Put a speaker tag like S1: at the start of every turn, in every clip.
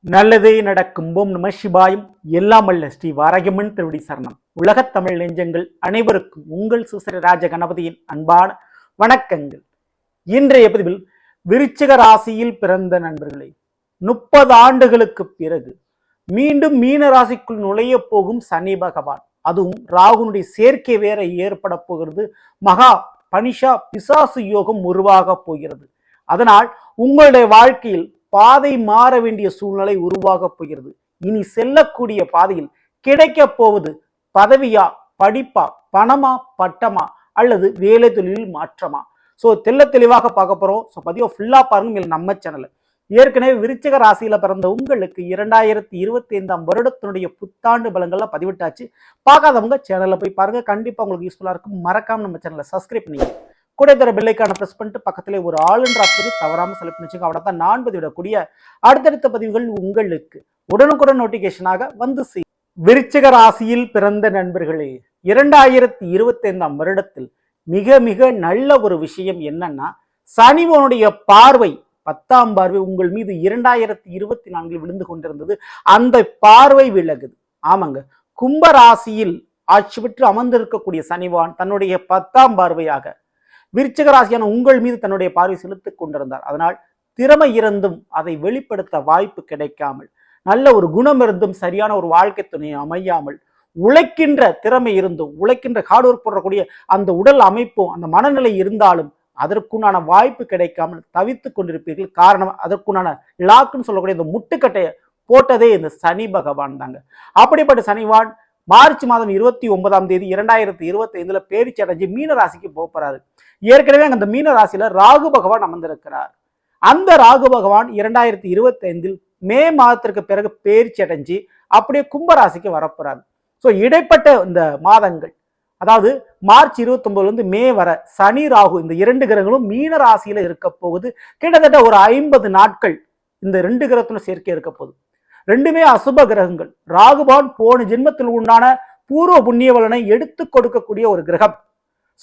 S1: நல்லதே நடக்கும். ஓம் நம சிவாயும். எல்லாம் அல்ல ஸ்ரீ வாராகியம்மன் திருவடி சரணம். உலகத் தமிழ் நெஞ்சங்கள் அனைவருக்கும் உங்கள் சுசரி ராஜ கணபதியின் அன்பான வணக்கங்கள். இன்றைய பதிவில் விருச்சிக ராசியில் பிறந்த நண்பர்களே, 30 ஆண்டுகளுக்கு பிறகு மீண்டும் மீன ராசிக்குள் நுழைய போகும் சனி பகவான், அதுவும் ராகுனுடைய சேர்க்கை வேற ஏற்பட போகிறது. மகா பனிஷா பிசாசு யோகம் உருவாக போகிறது. அதனால் உங்களுடைய வாழ்க்கையில் பாதை மாற வேண்டிய சூழ்நிலை உருவாக போகிறது. இனி செல்லக்கூடிய பாதையில் கிடைக்க போவது பதவியா, படிப்பா, பணமா, பட்டமா அல்லது வேலை தொழிலில் மாற்றமா? ஸோ தெளிவாக பார்க்க போறோம். ஸோ பதிவை ஃபுல்லா பாருங்க. இல்லை நம்ம சேனல் ஏற்கனவே விருச்சிக ராசியில பிறந்த உங்களுக்கு 2025ஆம் வருடத்தினுடைய புத்தாண்டு பலங்கள்ல பதிவிட்டாச்சு. பார்க்காதவங்க சேனல்ல போய் பாருங்க. கண்டிப்பா உங்களுக்கு யூஸ்ஃபுல்லா இருக்கும். மறக்காம நம்ம சேனலை சப்ஸ்கிரைப் பண்ணிங்க. கூட தர பெல்லைக்கான பிரஸ் பண்ணிட்டு பக்கத்திலே ஒரு ஆளுன்ற ஆப்ஷன் தவறாம செலக்ட் பண்ணிச்சுங்க. அவனை தான் நான் பதிவிடக்கூடிய அடுத்தடுத்த பதிவுகள் உங்களுக்கு உடனுக்குடன் நோட்டிபிகேஷனாக வந்து செய்யும். விருச்சிக ராசியில் பிறந்த நண்பர்களே, 2025ஆம் வருடத்தில் மிக மிக நல்ல ஒரு விஷயம் என்னன்னா, சனிவனுடைய பார்வை 10ஆம் பார்வை உங்கள் மீது 2024 விழுந்து கொண்டிருந்தது. அந்த பார்வை விலகுது. ஆமாங்க, கும்ப ராசியில் ஆட்சி பெற்று அமர்ந்திருக்கக்கூடிய சனிவான் தன்னுடைய 10ஆம் பார்வையாக விருச்சிக ராசியான உங்கள் மீது தன்னுடைய பார்வை செலுத்திக் கொண்டிருந்தார். அதனால் திறமை இருந்தும் அதை வெளிப்படுத்த வாய்ப்பு கிடைக்காமல், நல்ல ஒரு குணம் இருந்தும் சரியான ஒரு வாழ்க்கை துணையை அமையாமல், உழைக்கின்ற திறமை இருந்தும் உழைக்கின்ற ஹார்ட் ஒர்க் போடக்கூடிய அந்த உடல் அமைப்பும் அந்த மனநிலை இருந்தாலும் அதற்குண்டான வாய்ப்பு கிடைக்காமல் தவித்துக் கொண்டிருப்பீர்கள். காரணம், அதற்குண்டான லாக்குன்னு சொல்லக்கூடிய இந்த முட்டுக்கட்டையை போட்டதே இந்த சனி பகவான் தாங்க. அப்படிப்பட்ட சனிவான் மார்ச் மாதம் 29ஆம் தேதி 2025 பேரிச்சி அடைஞ்சு மீன ராசிக்கு போறாரு. ஏற்கனவே அந்த மீன ராசியில ராகு பகவான் அமர்ந்திருக்கிறார். அந்த ராகு பகவான் 2025 மே மாதத்திற்கு பிறகு பேரிச்சி அடைஞ்சு அப்படியே கும்ப ராசிக்கு வரப்போறாரு. ஸோ இடைப்பட்ட இந்த மாதங்கள், அதாவது மார்ச் 29 மே வர சனி ராகு இந்த 2 கிரகங்களும் மீன ராசியில இருக்க போகுது. கிட்டத்தட்ட ஒரு 50 நாட்கள் இந்த 2 கிரகத்திலும் சேர்க்கை இருக்க போகுது. ரெண்டுமே அசுப கிரகங்கள். ராகுபான் போன ஜென்மத்தில் உண்டான பூர்வ புண்ணிய பலனை எடுத்து கொடுக்கக்கூடிய ஒரு கிரகம்.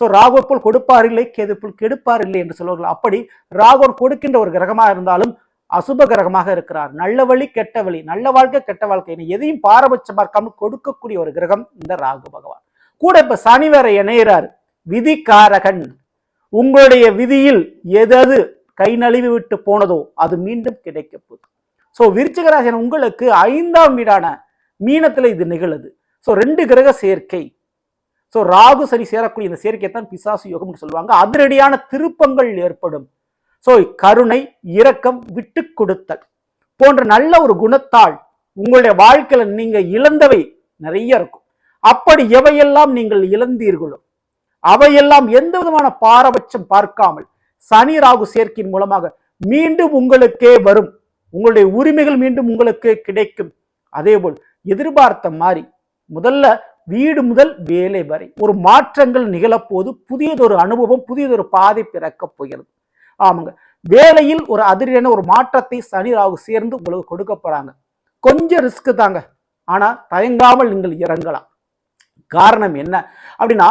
S1: ஸோ ராகு போல் கொடுப்பார் இல்லை, கேது போல் கெடுப்பார் இல்லை என்று சொல்வார்கள். அப்படி ராகுவன் கொடுக்கின்ற ஒரு கிரகமாக இருந்தாலும் அசுப கிரகமாக இருக்கிறார். நல்ல வழி கெட்ட வழி, நல்ல வாழ்க்கை கெட்ட வாழ்க்கை எதையும் பாரபட்சம் பார்க்காமல் கொடுக்கக்கூடிய ஒரு கிரகம் இந்த ராகு பகவான். கூட இப்ப சனி வேற இணைகிறார். விதிகாரகன். உங்களுடைய விதியில் எது கை நழுவி விட்டு போனதோ அது மீண்டும் கிடைக்க போகுது. ஸோ விருச்சிக ராசியான உங்களுக்கு 5ஆம் வீடான மீனத்துல இது நிகழுது. ஸோ 2 கிரக சேர்க்கை. ஸோ ராகு சனி சேரக்கூடிய இந்த சேர்க்கை தான் பிசாசு யோகம்னு சொல்லுவாங்க. அதிரடியான திருப்பங்கள் ஏற்படும். ஸோ கருணை, இரக்கம், விட்டு கொடுத்தல் போன்ற நல்ல ஒரு குணத்தால் உங்களுடைய வாழ்க்கையில நீங்க இழந்தவை நிறைய இருக்கும். அப்படி எவையெல்லாம் நீங்கள் இழந்தீர்களோ அவையெல்லாம் எந்த விதமான பாரபட்சம் பார்க்காமல் சனி ராகு சேர்க்கையின் மூலமாக மீண்டும் உங்களுக்கே வரும். உங்களுடைய உரிமைகள் மீண்டும் உங்களுக்கு கிடைக்கும். அதே போல் எதிர்பார்த்த மாதிரி முதல்ல வீடு முதல் வேலை வரை ஒரு மாற்றங்கள் நிகழப்போது. புதியதொரு அனுபவம், புதியதொரு பாதை பிறக்க போகிறது. ஆமாங்க, வேலையில் ஒரு அதிரடியான ஒரு மாற்றத்தை சனி ராகு சேர்ந்து உங்களுக்கு கொடுக்க போறாங்க. கொஞ்சம் ரிஸ்க் தாங்க, ஆனா தயங்காமல் நீங்கள் இறங்கலாம். காரணம் என்ன அப்படின்னா,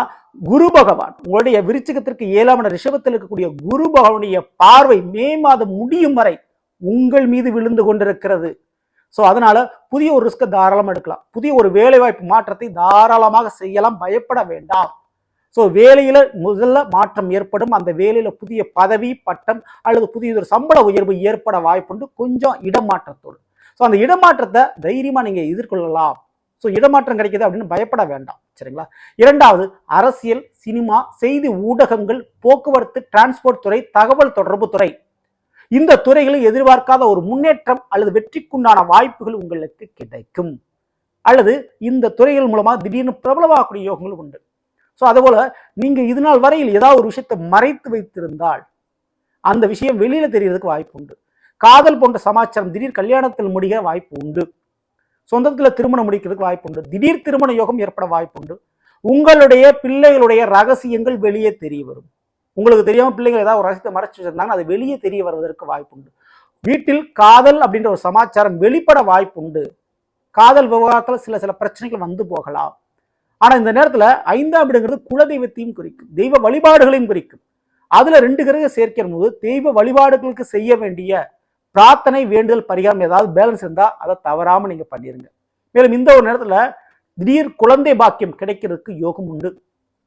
S1: குரு பகவான் உங்களுடைய விருச்சிகத்திற்கு 7ஆம் இடம் ரிஷபத்தில் இருக்கக்கூடிய குரு பகவானுடைய பார்வை மே மாதம் முடியும் வரை உங்கள் மீது விழுந்து கொண்டிருக்கிறது. ஸோ அதனால புதிய ஒரு ரிஸ்கை தாராளமாக எடுக்கலாம். புதிய ஒரு வேலை வாய்ப்பு மாற்றத்தை தாராளமாக செய்யலாம். பயப்பட வேண்டாம். ஸோ வேலையில முதல்ல மாற்றம் ஏற்படும். அந்த வேலையில புதிய பதவி, பட்டம் அல்லது புதிய ஒரு சம்பள உயர்வு ஏற்பட வாய்ப்புண்டு. கொஞ்சம் இடமாற்றத்தோடு. ஸோ அந்த இடமாற்றத்தை தைரியமா நீங்க எதிர்கொள்ளலாம். ஸோ இடமாற்றம் கிடைக்குது அப்படின்னு பயப்பட வேண்டாம். சரிங்களா? 2வது, அரசியல், சினிமா, செய்தி ஊடகங்கள், போக்குவரத்து, டிரான்ஸ்போர்ட் துறை, தகவல் தொடர்பு துறை, இந்த துறைகளில் எதிர்பார்க்காத ஒரு முன்னேற்றம் அல்லது வெற்றிக்குண்டான வாய்ப்புகள் உங்களுக்கு கிடைக்கும். அல்லது இந்த துறைகள் மூலமா திடீர்னு பிரபலமாகக்கூடிய யோகங்களும் உண்டு. ஸோ அதுபோல நீங்க இது நாள் வரையில் ஏதாவது ஒரு விஷயத்தை மறைத்து வைத்திருந்தால் அந்த விஷயம் வெளியில தெரியறதுக்கு வாய்ப்பு உண்டு. காதல் போன்ற சமாச்சாரம் திடீர் கல்யாணத்தில் முடிய வாய்ப்பு உண்டு. சொந்தத்தில் திருமணம் முடிக்கிறதுக்கு வாய்ப்பு உண்டு. திடீர் திருமண யோகம் ஏற்பட வாய்ப்பு உண்டு. உங்களுடைய பிள்ளைகளுடைய ரகசியங்கள் வெளியே தெரிய வரும். உங்களுக்கு தெரியாம பிள்ளைகள் ஏதாவது ஒரு ரகசியத்தை மறைச்சு வச்சிருந்தாங்க, அது வெளியே தெரிய வருவதற்கு வாய்ப்பு உண்டு. வீட்டில் காதல் அப்படின்ற ஒரு சமாச்சாரம் வெளிப்பட வாய்ப்பு உண்டு. காதல் விவகாரத்தில் சில பிரச்சனைகள் வந்து போகலாம். ஆனா இந்த நேரத்துல 5ஆம் இடங்கிறது குலதெய்வத்தையும் குறிக்கும், தெய்வ வழிபாடுகளையும் குறிக்கும். அதுல 2 கிரக சேர்க்கிற போது தெய்வ வழிபாடுகளுக்கு செய்ய வேண்டிய பிரார்த்தனை, வேண்டுதல், பரிகாரம் ஏதாவது பேலன்ஸ் இருந்தால் அதை தவறாமல் நீங்கள் பண்ணிடுங்க. மேலும் இந்த ஒரு நேரத்தில் திடீர் குழந்தை பாக்கியம் கிடைக்கிறதுக்கு யோகம் உண்டு.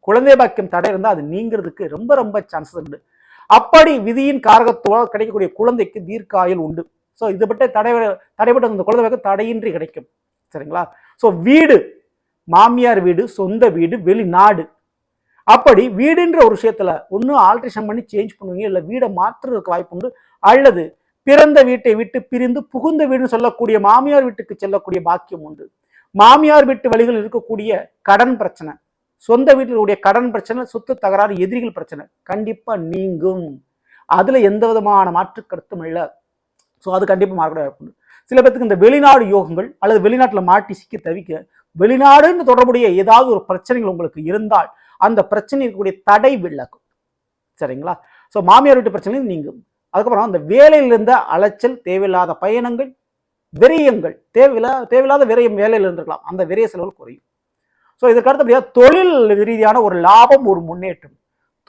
S1: குழந்தை பாக்கியம் தடை இருந்தால் அது நீங்கிறதுக்கு ரொம்ப ரொம்ப சான்சஸ் உண்டு. அப்படி விதியின் காரகத்துவால் கிடைக்கக்கூடிய குழந்தைக்கு தீர்க்காயுள் உண்டு. ஸோ இது பற்றி தடைபட்ட அந்த குழந்தை பாக்கியம் தடையின்றி கிடைக்கும். சரிங்களா? ஸோ வீடு, மாமியார் வீடு, சொந்த வீடு, வெளிநாடு, அப்படி வீடுன்ற ஒரு விஷயத்துல ஒன்றும் ஆல்ட்ரேஷன் பண்ணி சேஞ்ச் பண்ணுவீங்க, இல்லை வீடை மாற்றுறதுக்கு வாய்ப்பு உண்டு. அல்லது பிறந்த வீட்டை விட்டு பிரிந்து புகுந்த வீடுன்னு சொல்லக்கூடிய மாமியார் வீட்டுக்கு செல்லக்கூடிய பாக்கியம் உண்டு. மாமியார் வீட்டு வழிகள் இருக்கக்கூடிய கடன் பிரச்சனை, சொந்த வீட்டிலுடைய கடன் பிரச்சனை, சொத்து தகராறு, எதிரிகள் பிரச்சனை கண்டிப்பா நீங்கும். அதுல எந்த விதமான மாற்று கருத்தும் இல்லை. ஸோ அது கண்டிப்பா மாறக்கூடிய வாய்ப்பு உண்டு. சில பேருக்கு இந்த வெளிநாடு யோகங்கள் அல்லது வெளிநாட்டில் மாட்டி சிக்கி தவிக்க வெளிநாடுன்னு தொடர்புடைய ஏதாவது ஒரு பிரச்சனைகள் உங்களுக்கு இருந்தால் அந்த பிரச்சனை இருக்கக்கூடிய தடை விலகும். சரிங்களா? ஸோ மாமியார் வீட்டு பிரச்சனை நீங்கும். அதுக்கப்புறம் அந்த வேலையில் இருந்த அலைச்சல், தேவையில்லாத பயணங்கள், விரயங்கள், தேவையில்லாத விரயம் வேலையில் இருந்திருக்கலாம், அந்த விரய செலவுகள் குறையும். ஸோ இதற்கு அடுத்தபடியாக தொழில் ரீதியான ஒரு லாபம், ஒரு முன்னேற்றம்,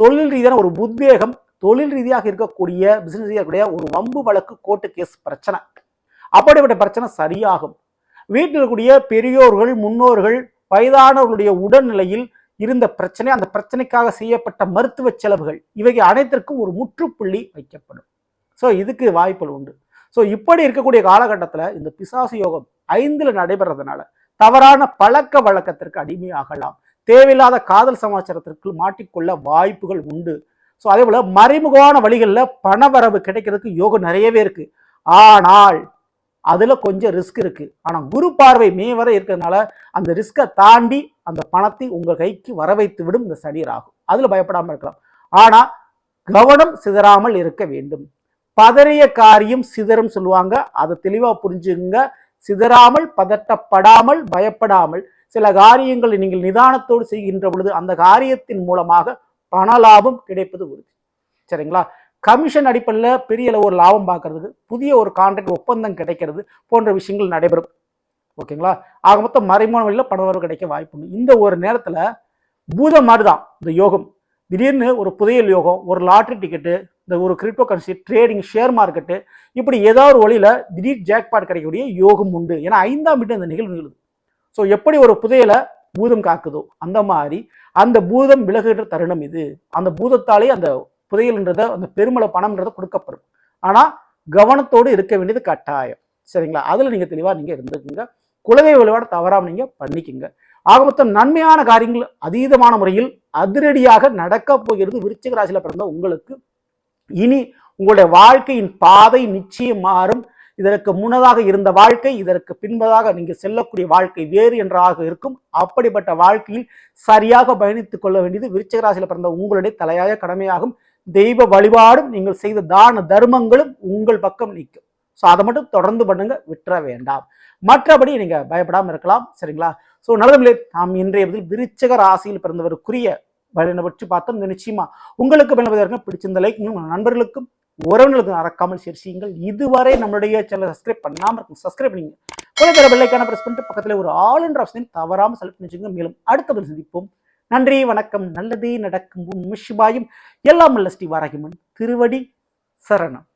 S1: தொழில் ரீதியான ஒரு உத்வேகம், தொழில் ரீதியாக இருக்கக்கூடிய பிசினஸ் ரீதியாக இருக்கக்கூடிய ஒரு வம்பு வழக்கு, கோர்ட்டு கேஸ் பிரச்சனை, அப்படிப்பட்ட பிரச்சனை சரியாகும். வீட்டில் இருக்கக்கூடிய பெரியோர்கள், முன்னோர்கள், வயதானவர்களுடைய உடல்நிலையில் இருந்த பிரச்சனை, அந்த பிரச்சனைக்காக செய்யப்பட்ட மருத்துவ செலவுகள், இவைகள் அனைத்திற்கும் ஒரு முற்றுப்புள்ளி வைக்கப்படும். ஸோ இதுக்கு வாய்ப்புகள் உண்டு. ஸோ இப்படி இருக்கக்கூடிய காலகட்டத்தில் இந்த பிசாசு யோகம் 5ல் நடைபெறதுனால தவறான பழக்க வழக்கத்திற்கு அடிமையாகலாம், தேவையில்லாத காதல் சமாச்சாரத்திற்கு மாட்டிக்கொள்ள வாய்ப்புகள் உண்டு. ஸோ அதே போல மறைமுகமான வழிகளில் பணவரவு கிடைக்கிறதுக்கு யோகம் நிறையவே இருக்கு. ஆனால் அதுல கொஞ்சம் ரிஸ்க் இருக்கு. ஆனா குரு பார்வை மே வரை இருக்கிறதுனால அந்த ரிஸ்கை தாண்டி அந்த பணத்தை உங்கள் கைக்கு வர வைத்து விடும் இந்த சனி ராகு. அதுல பயப்படாம இருக்கலாம். ஆனா கவனம் சிதறாமல் இருக்க வேண்டும். பதறிய காரியம் சிதறும் சொல்லுவாங்க, அதை தெளிவா புரிஞ்சுங்க. சிதறாமல், பதட்டப்படாமல், பயப்படாமல் சில காரியங்களை நீங்கள் நிதானத்தோடு செய்கின்ற பொழுது அந்த காரியத்தின் மூலமாக பண லாபம் கிடைப்பது உறுதி. சரிங்களா? கமிஷன் அடிப்படையில் பெரிய அளவு ஒரு லாபம் பார்க்கறதுக்கு, புதிய ஒரு கான்ட்ராக்ட் ஒப்பந்தம் கிடைக்கிறது போன்ற விஷயங்கள் நடைபெறும். ஓகேங்களா? ஆக மொத்தம் மறைமுக வழியில் பணவரவு கிடைக்க வாய்ப்பு உண்டு. இந்த ஒரு நேரத்தில் பூதம் மாதிரிதான் இந்த யோகம். திடீர்னு ஒரு புதையல் யோகம், ஒரு லாட்ரி டிக்கெட்டு, இந்த ஒரு crypto currency trading, share market, இப்படி ஏதாவது ஒரு வழியில் திடீர் ஜாக்பாட் கிடைக்கக்கூடிய யோகம் உண்டு. ஏன்னா 5ஆம் வீட்டு அந்த நிகழ்வு நிகழுது. ஸோ எப்படி ஒரு புதையலை பூதம் காக்குதோ அந்த மாதிரி அந்த பூதம் விலகுகின்ற தருணம் இது. அந்த பூதத்தாலே அந்த புதையல்ன்றத, அந்த பெருமள பணம்ன்றத கொடுக்கப்படும். ஆனா கவனத்தோடு இருக்க வேண்டியது கட்டாயம். சரிங்களா? அதுல நீங்க தெளிவா நீங்க இருந்துக்குங்க. குலதெய்வ வழிபாடு தவறாம நீங்க பண்ணிக்கங்க. ஆக மொத்தம் நன்மையான காரியங்கள் அதீதமான முறையில் அதிரடியாக நடக்க போகிறது விருச்சிக ராசியில பிறந்த உங்களுக்கு. இனி உங்களுடைய வாழ்க்கையின் பாதை நிச்சயம் மாறும். இதற்கு முன்னதாக இருந்த வாழ்க்கை, இதற்கு பின்பதாக நீங்க செல்லக்கூடிய வாழ்க்கை வேறு என்றாக இருக்கும். அப்படிப்பட்ட வாழ்க்கையில் சரியாக பயணித்துக் கொள்ள வேண்டியது விருச்சிக ராசியில பிறந்த உங்களுடைய தலையாய கடமையாகும். தெய்வ வழிபாடும் நீங்கள் செய்த தான தர்மங்களும் உங்கள் பக்கம் நிற்கும். ஸோ அதை மட்டும் தொடர்ந்து பண்ணுங்க, விட்டுற வேண்டாம். மற்றபடி நீங்க பயப்படாம இருக்கலாம். சரிங்களா? ஸோ நல்லதுமில்லை, நாம் இன்றைய பதில் விருச்சிக ராசியில் பிறந்தவருக்குரிய பலனை பற்றி பார்த்தோம். நிச்சயமா உங்களுக்கு பயன்படுவதற்கு பிடிச்சிருந்த லைக் நண்பர்களுக்கும் உறவினர்களுக்கும் மறக்காமல் ஷேர் செய்யுங்கள். இதுவரை நம்மளுடைய சேனலை சப்ஸ்கிரைப் பண்ணாம இருக்கும், சப்ஸ்கிரைப் பண்ணுங்க. குறைக்கிற பெல்லைக்கான பிரஸ் பண்ணிட்டு பக்கத்தில் ஒரு ஆல் என்ற ஆப்ஷனை தவறாமல் செலக்ட் பண்ணி வச்சுக்கோங்க. மேலும் அடுத்த பதில் சந்திப்போம். நன்றி, வணக்கம். நல்லதே நடக்கும். சிவாயும் எல்லாம் அல்ல ஸ்ரீ வாராகியம்மன் திருவடி சரணம்.